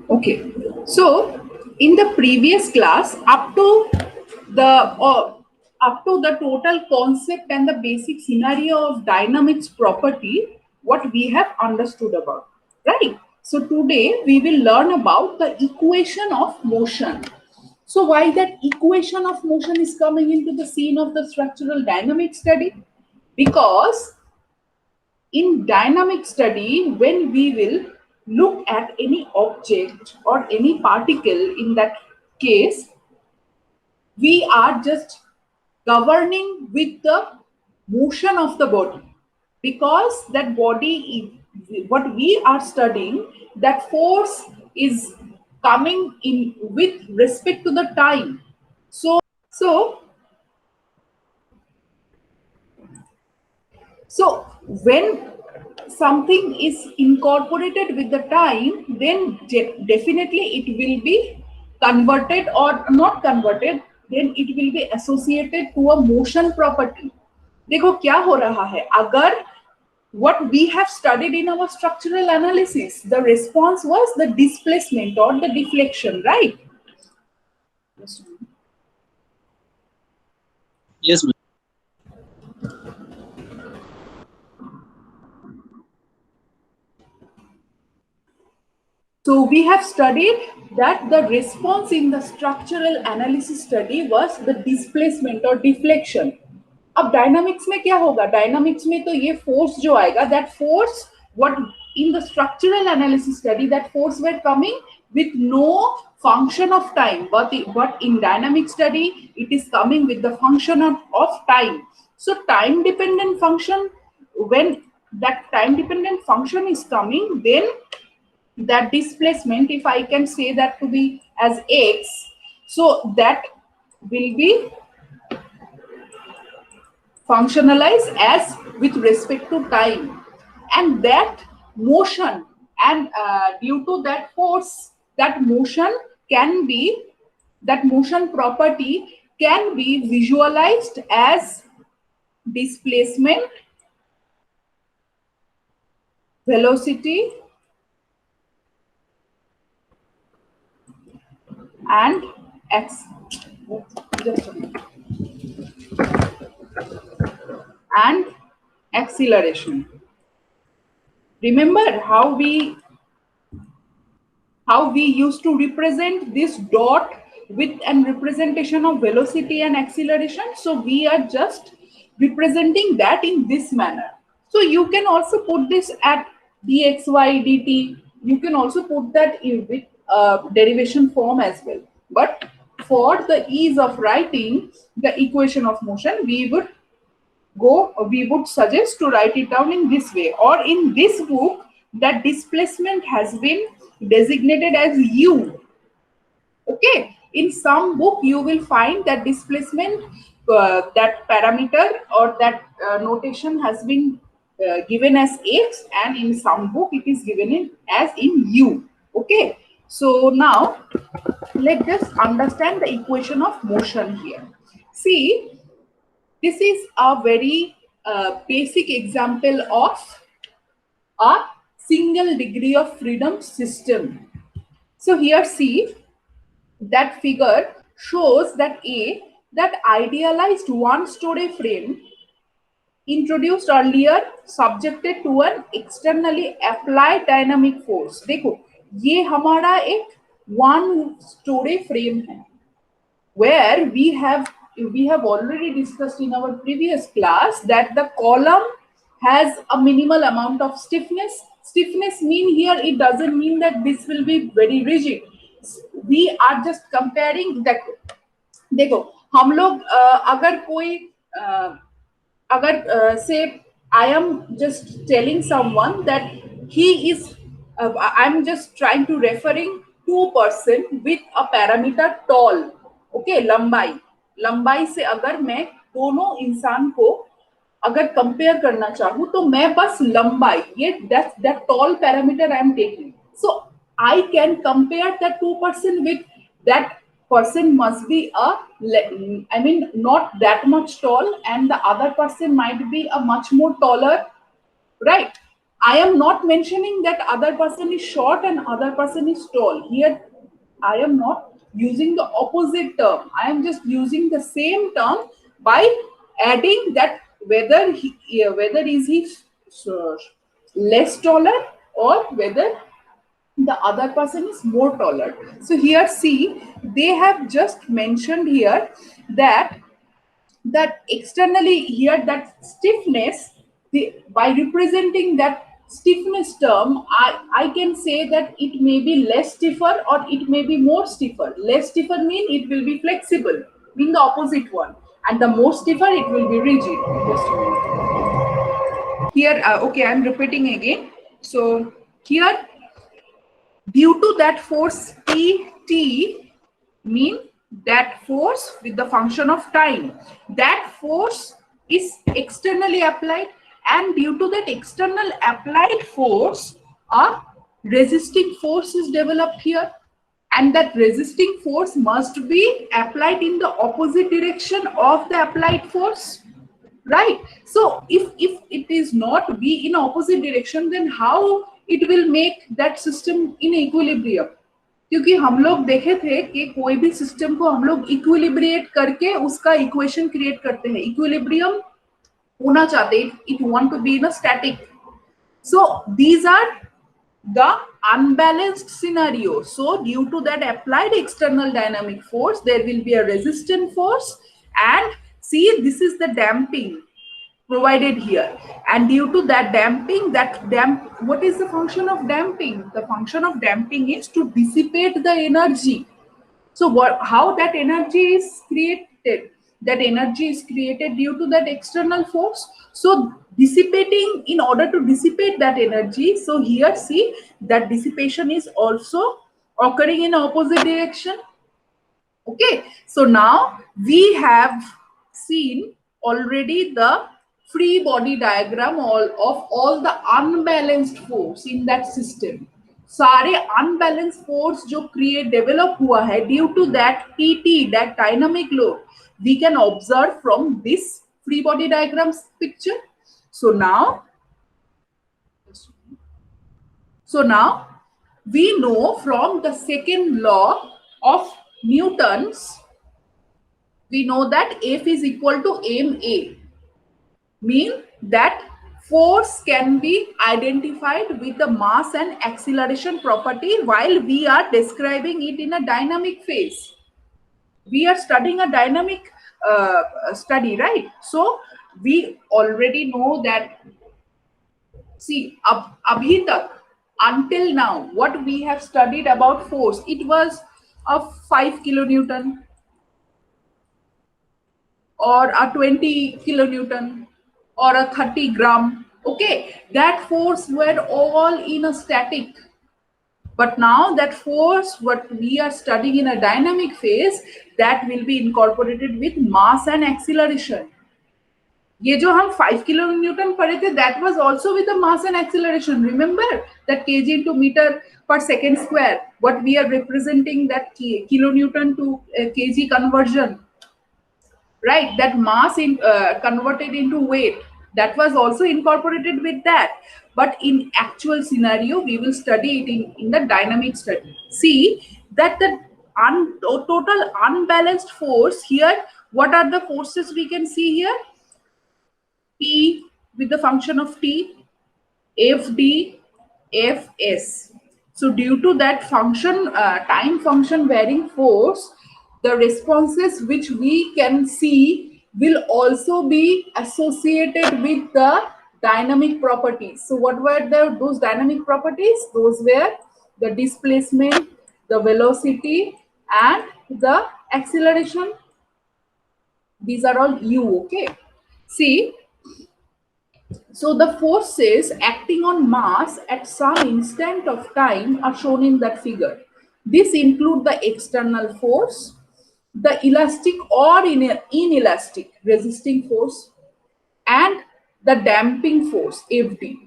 Okay, so in the previous class, up to the total concept and the basic scenario of dynamics property, what we have understood about, right? So today we will learn about the equation of motion. So why that equation of motion is coming into the scene of the structural dynamics study? Because in dynamic study, when we will look at any object or any particle, in that case we are just governing with the motion of the body, because that what we are studying, that force is coming in with respect to the time. So So when something is incorporated with the time, then definitely it will be converted or not converted, then it will be associated to a motion property. देखो क्या हो रहा है, अगर what we have studied in our structural analysis, the response was the displacement or the deflection, right? Yes, ma'am. So we have studied that the response in the structural analysis study was the displacement or deflection. अब dynamics में क्या होगा, dynamics में तो ये force जो आएगा, that force what in the structural analysis study, that force were coming with no function of time, but in dynamic study it is coming with the function of time. So time dependent function, when that time dependent function is coming, then that displacement, if I can say that to be as x, so that will be functionalized as with respect to time, and that motion, and due to that force, that motion can be, that motion property can be visualized as displacement, velocity, and x, just a minute, and acceleration. Remember how we used to represent this dot with an representation of velocity and acceleration? So we are just representing that in this manner. So you can also put this at dxy dt. You can also put that in with derivation form as well. But for the ease of writing the equation of motion, we would suggest to write it down in this way, or in this book that displacement has been designated as u. Okay, in some book you will find that displacement, that parameter or that notation has been given as x, and in some book it is given in as in u. Okay, so now let's just understand the equation of motion here. See, this is a very basic example of a single degree of freedom system. So here see, that figure shows that that idealized one-story frame introduced earlier subjected to an externally applied dynamic force. देखो ये हमारा एक one-story frame है, where we have already discussed in our previous class that the column has a minimal amount of stiffness. Stiffness mean here, it doesn't mean that this will be very rigid. We are just comparing that. देखो हम लोग अगर कोई अगर say I am just telling someone that he is I'm just trying to referring two person with a parameter tall. Okay, लंबाई, लंबाई से अगर मैं दोनों इंसान को अगर कंपेयर करना चाहूँ, तो मैं बस लंबाई, ये that tall parameter I am taking. So I can compare that two person with that person must be I mean not that much tall, and the other person might be a much more taller, right? I am not mentioning that other person is short and other person is tall. Here, I am not using the opposite term. I am just using the same term by adding that whether is he uh, less taller or whether the other person is more taller. So here, see, they have just mentioned here that externally here that stiffness, by representing that stiffness term, I can say that it may be less stiffer or it may be more stiffer. Less stiffer mean it will be flexible, mean the opposite one, and the more stiffer it will be rigid. Just a minute. Here, okay, I'm repeating again. So here, due to that force T mean that force with the function of time, that force is externally applied, and due to that external applied force, a resisting force is developed here, and that resisting force must be applied in the opposite direction of the applied force, right? So if it is not be in opposite direction, then how it will make that system in equilibrium? क्योंकि हम लोग देखे थे कि कोई भी system को हम लोग इक्विलिब्रिएट करके उसका इक्वेशन क्रिएट करते हैं, इक्विलिब्रियम होना चाहते हैं, it want to be in a static. So these are the unbalanced scenario. So due to that applied external dynamic force, there will be a resistant force, and see, this is the damping provided here, and due to that damping, what is the function of damping? The function of damping is to dissipate the energy. So how that energy is created? That energy is created due to that external force. So dissipating, in order to dissipate that energy, so here see that dissipation is also occurring in opposite direction. Okay, so now we have seen already the free body diagram of all the unbalanced force in that system. सारे unbalanced force जो create develop हुआ है due to that PT, that dynamic load, we can observe from this free body diagrams picture. So now we know from the second law of Newton's, we know that F is equal to ma, mean that force can be identified with the mass and acceleration property while we are describing it in a dynamic phase. We are studying a dynamic study, right? So we already know that, see, abhi tak, until now, what we have studied about force, it was a 5 kilonewton or a 20 kilonewton or a 30 gram. Okay, that force were all in a static. But now that force, what we are studying in a dynamic phase, that will be incorporated with mass and acceleration. ये जो हम 5 kilonewton पढ़े थे, that was also with the mass and acceleration. Remember that kg into meter per second square. What we are representing that kilonewton to kg conversion, right? That mass in converted into weight, that was also incorporated with that. But in actual scenario, we will study it in the dynamic study. See that the total unbalanced force here, what are the forces we can see here? P with the function of T, FD, Fs. So due to that function, time function varying force, the responses which we can see will also be associated with the dynamic properties. So what were those dynamic properties? Those were the displacement, the velocity, and the acceleration. These are all U, okay? See, so the forces acting on mass at some instant of time are shown in that figure. This include the external force, the elastic or inelastic resisting force, and the damping force, FD.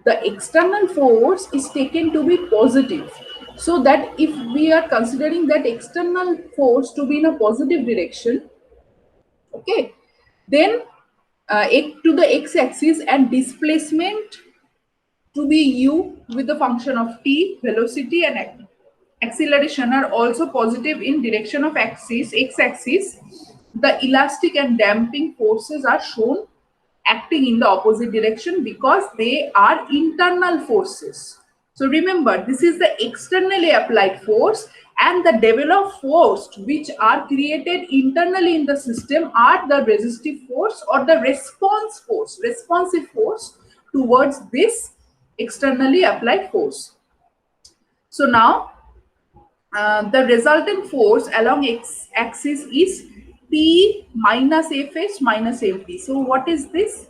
The external force is taken to be positive. So that if we are considering that external force to be in a positive direction, okay, then to the x-axis, and displacement to be u with the function of t. Velocity and acceleration are also positive in direction of axis, x-axis. The elastic and damping forces are shown acting in the opposite direction because they are internal forces. So remember, this is the externally applied force, and the developed force which are created internally in the system are the resistive force or the responsive force towards this externally applied force. So now the resultant force along x-axis is P minus Fs minus Fd. So what is this?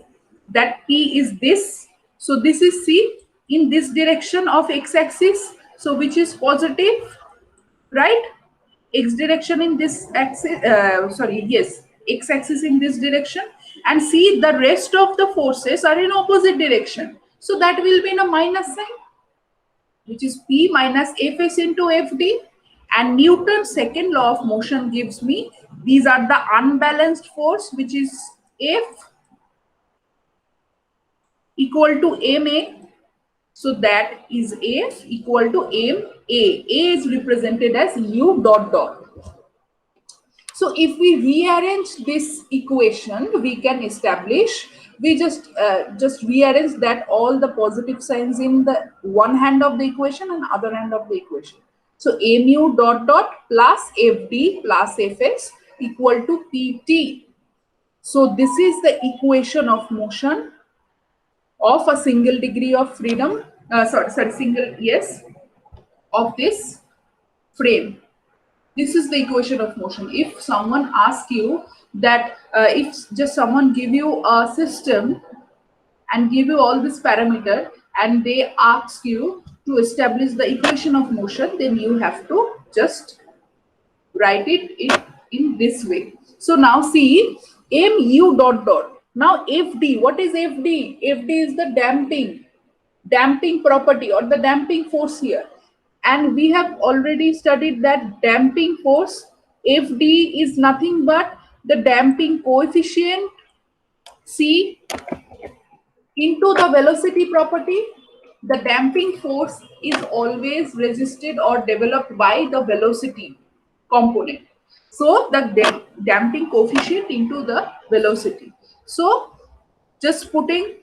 That P is this. So this is C in this direction of x-axis. So which is positive, right? X direction in this axis, yes, x-axis in this direction. And see, the rest of the forces are in opposite direction. So that will be in a minus sign, which is P minus Fs into Fd. And Newton's second law of motion gives me these are the unbalanced force, which is F equal to ma. So that is F equal to ma. A is represented as u dot dot. So if we rearrange this equation, we can establish, we just rearrange that all the positive signs in the one hand of the equation and other hand of the equation. So mu dot dot plus fd plus fs equal to pt. So this is the equation of motion of a single degree of freedom, of this frame. This is the equation of motion. If someone asks you that, if just someone give you a system and give you all this parameter and they ask you to establish the equation of motion, then you have to just write it in this way. So now see mu dot dot. Now Fd, what is Fd? Fd is the damping property or the damping force here. And we have already studied that damping force Fd is nothing but the damping coefficient C into the velocity property. The damping force is always resisted or developed by the velocity component. So the damping coefficient into the velocity. So just putting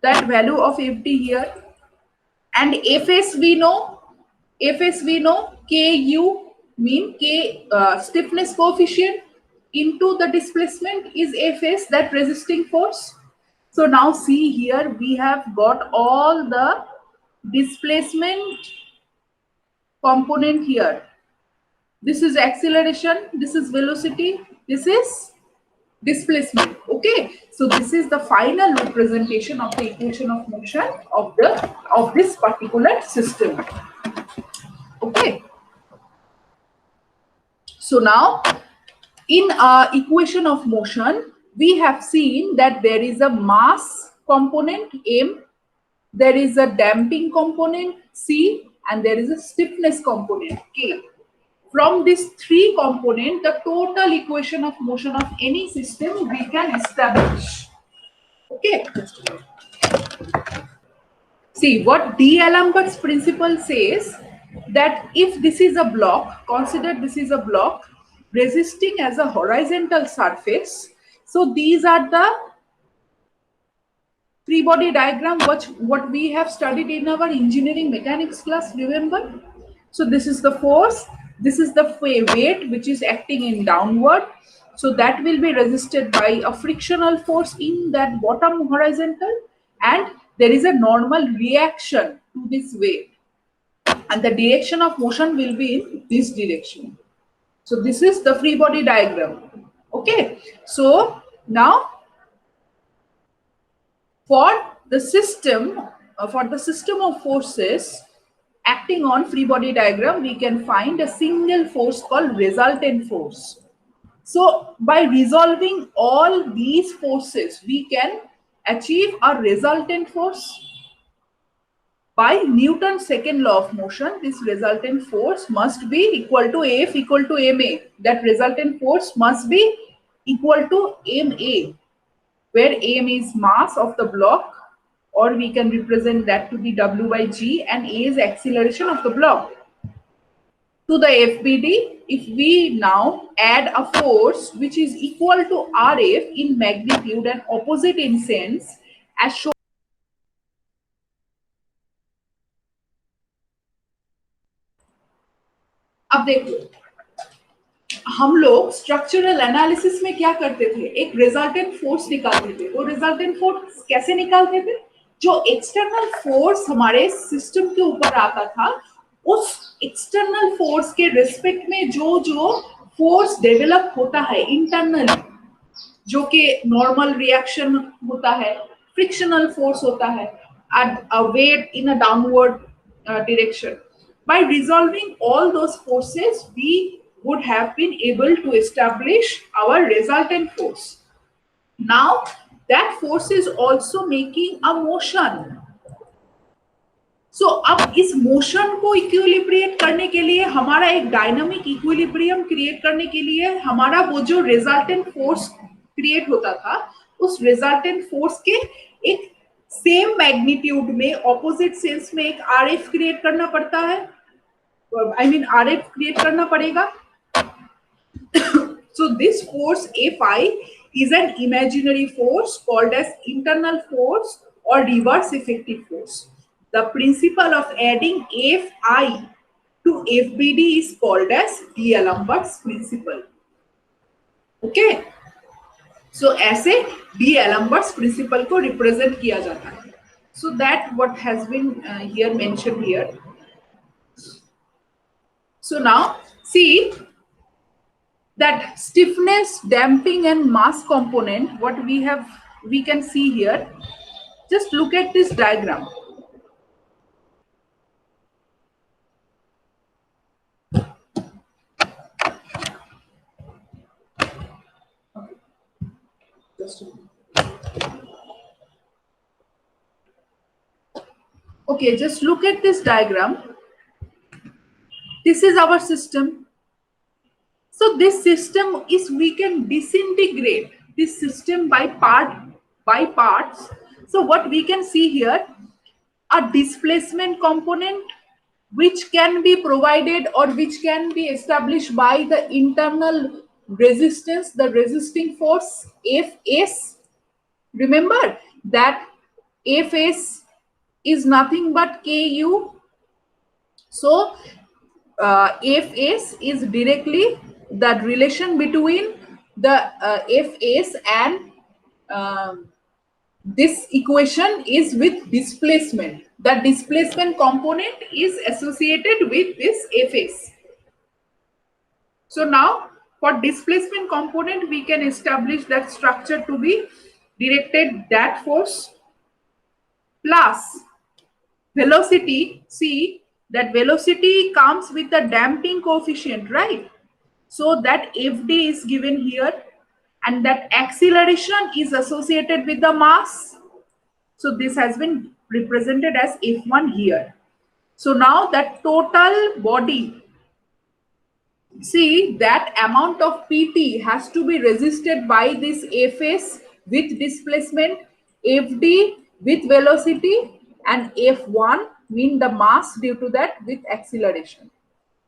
that value of Fd here. And Fs we know, Ku mean K stiffness coefficient into the displacement is Fs, that resisting force. So now see here we have got all the displacement component here. This is acceleration, this is velocity, this is displacement. Okay, so this is the final representation of the equation of motion of this particular system. Okay, so now in equation of motion we have seen that there is a mass component m, there is a damping component c, and there is a stiffness component k. From these three components, the total equation of motion of any system we can establish. Okay. See what D'Alembert's principle says, that if this is a block, consider this is a block resisting as a horizontal surface. So these are the free body diagram what we have studied in our engineering mechanics class, remember? So this is the force, this is the weight which is acting in downward. So that will be resisted by a frictional force in that bottom horizontal, and there is a normal reaction to this weight. And the direction of motion will be in this direction. So this is the free body diagram. Okay. So now for the system of forces acting on free body diagram, we can find a single force called resultant force. So by resolving all these forces, we can achieve a resultant force. By Newton's second law of motion, this resultant force must be equal to F equal to ma. That resultant force must be equal to ma, where m is mass of the block or we can represent that to be W by G, and A is acceleration of the block. To the FBD, if we now add a force which is equal to RF in magnitude and opposite in sense, as shown. अब देखो, हम लोग structural analysis में क्या करते थे, एक resultant force निकालते थे। वो रिजल्टेंट फोर्स कैसे निकालते थे? जो एक्सटर्नल फोर्स हमारे सिस्टम के ऊपर आता था, उस एक्सटर्नल फोर्स के रिस्पेक्ट में जो जो फोर्स डेवलप होता है इंटरनली, जो कि नॉर्मल रिएक्शन होता है, फ्रिक्शनल फोर्स होता है, at a weight in a downward direction. By resolving all those forces, we would have been able to establish our resultant force. Now, that force is also making a motion. सो अब इस motion को इक्विलिब्रिएट करने के लिए, हमारा एक dynamic equilibrium create करने के लिए, हमारा वो जो रिजल्टेंट फोर्स क्रिएट होता था, उस रिजल्टेंट फोर्स के एक सेम मैग्नीट्यूड में ऑपोजिट सेंस में एक आरएफ क्रिएट करना पड़ता है, आई मीन आरएफ क्रिएट करना पड़ेगा. So this force Fi is an imaginary force called as internal force or reverse effective force. The principle of adding Fi to FBD is called as D'Alembert's principle. Okay. So ऐसे D'Alembert's principle को represent किया जाता है. So that what has been here mentioned here. So now see that stiffness, damping and mass component, what we can see here. Just look at this diagram. Okay, just look at this diagram. This is our system. So this system is, we can disintegrate this system by parts. So what we can see here, a displacement component which can be provided or which can be established by the internal resistance, the resisting force Fs. Remember that Fs is nothing but Ku. So Fs is directly the relation between the Fs and this equation is with displacement. The displacement component is associated with this Fs. So now for displacement component, we can establish that structure to be directed that force plus velocity. See that velocity comes with the damping coefficient, right? So that Fd is given here, and that acceleration is associated with the mass. So this has been represented as F1 here. So now that total body, see that amount of PT has to be resisted by this Fs with displacement, Fd with velocity, and F1 mean the mass due to that with acceleration.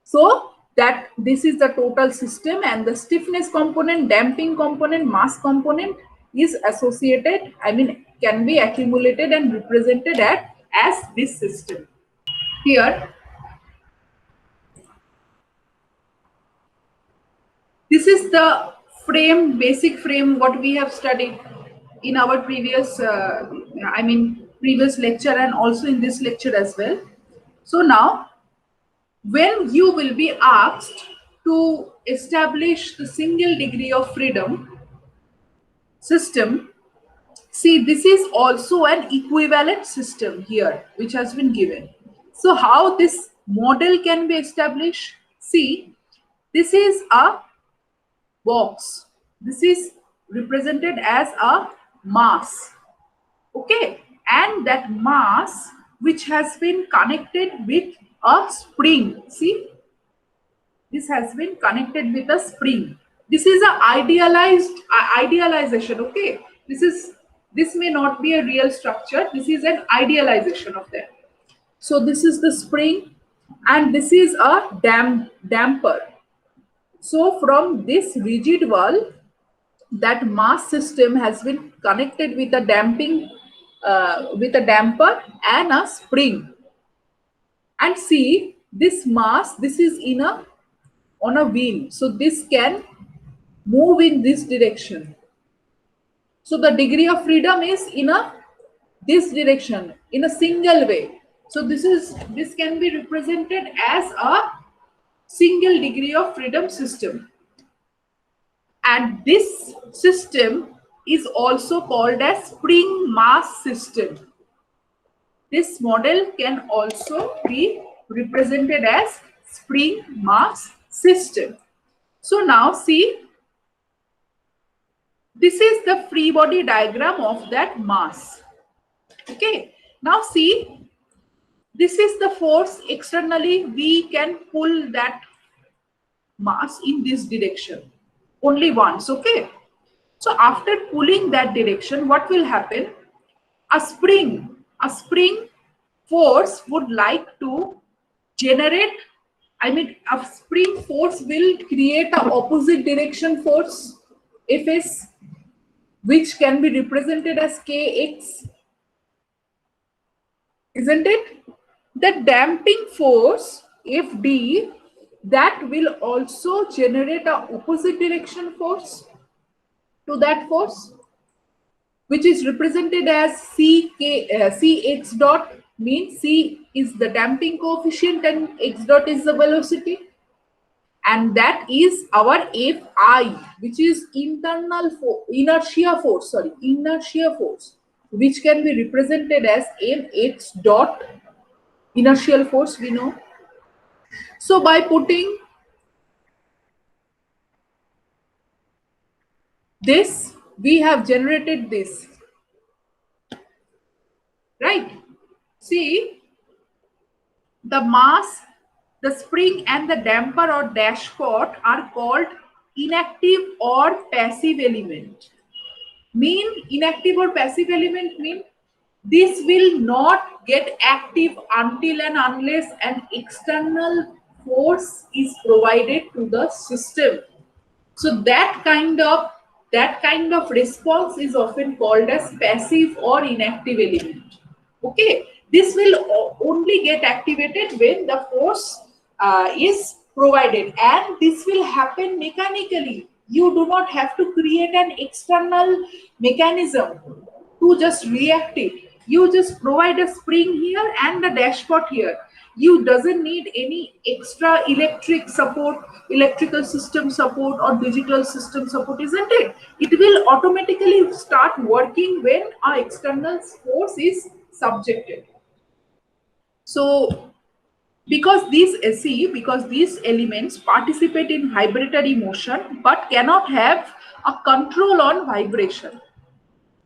So that this is the total system, and the stiffness component, damping component, mass component is associated, I mean can be accumulated and represented as this system. Here, this is the frame, basic frame what we have studied in our previous, previous lecture and also in this lecture as well. So now, when you will be asked to establish the single degree of freedom system, see this is also an equivalent system here which has been given. So how this model can be established? See, this is a box. This is represented as a mass. Okay, and that mass which has been connected with a spring. See, this has been connected with a spring. This is a idealization. Okay, this is This may not be a real structure. This is an idealization of that. So this is the spring, and this is a damper. So from this rigid wall, that mass system has been connected with a with a damper and a spring. And see, this mass, this is in a on a wheel, so this can move in this direction. So the degree of freedom is in a this direction in a single way. So this can be represented as a single degree of freedom system. And this system is also called as spring mass system. This model can also be represented as spring mass system. So now see, this is the free body diagram of that mass. Okay, now see, this is the force externally. We can pull that mass in this direction only once. Okay, so after pulling that direction, what will happen? A spring force would like to generate, I mean, a spring force will create a opposite direction force, Fs, which can be represented as Kx, isn't it? The damping force, Fd, that will also generate a opposite direction force to that force, which is represented as Cx dot, means C is the damping coefficient and x dot is the velocity. And that is our Fi, which is inertia force, which can be represented as Mx dot, inertial force we know. So by putting this, we have generated this, right? See, the mass, the spring and the damper or dashpot are called inactive or passive element. Inactive or passive element mean this will not get active until and unless an external force is provided to the system. So that kind of response is often called as passive or inactive element. Okay, this will only get activated when the force is provided, and this will happen mechanically. You do not have to create an external mechanism to just react it. You just provide a spring here and the dashpot here. You doesn't need any extra electrical system support or digital system support, isn't it? It will automatically start working when our external force is subjected. So because these elements participate in vibratory motion but cannot have a control on vibration.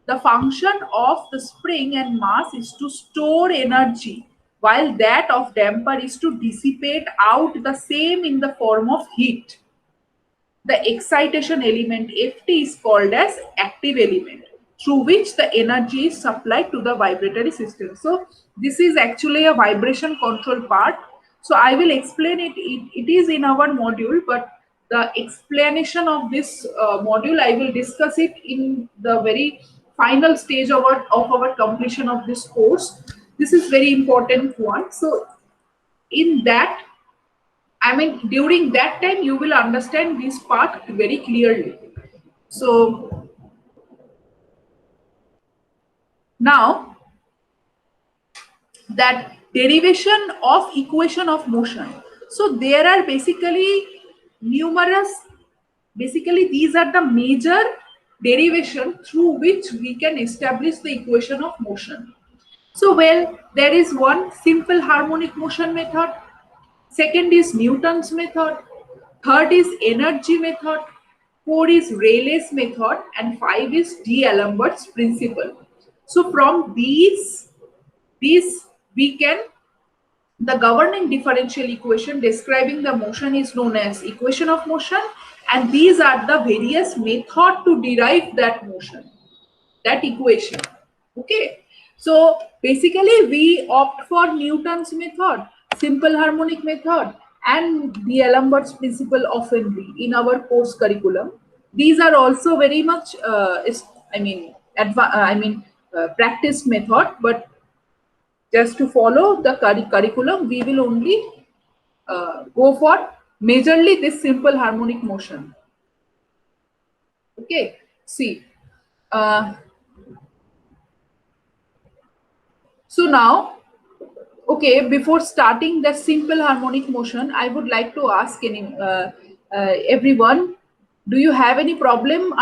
The function of the spring and mass is to store energy, while that of damper is to dissipate out the same in the form of heat. The excitation element Ft is called as active element, through which the energy is supplied to the vibratory system. So this is actually a vibration control part. So I will explain it. It is in our module, but the explanation of this module, I will discuss it in the very final stage of our completion of this course. This is very important one. So in that, I mean, during that time, you will understand this part very clearly. So now that derivation of equation of motion. So there are basically numerous, basically these are the major derivation through which we can establish the equation of motion. So well, there is one simple harmonic motion method. Second is Newton's method. Third is energy method. Four is Rayleigh's method. And five is D'Alembert's principle. So from these we can, the governing differential equation describing the motion is known as equation of motion. And these are the various methods to derive that motion. that equation. Okay, so basically we opt for Newton's method, simple harmonic method, and the D'Alembert's principle oftenly in our course curriculum. These are also very much, I mean, practice method, but just to follow the curriculum, we will only go for majorly this simple harmonic motion. Okay, see. Uh, so now, okay, before starting the simple harmonic motion, I would like to ask everyone, do you have any problem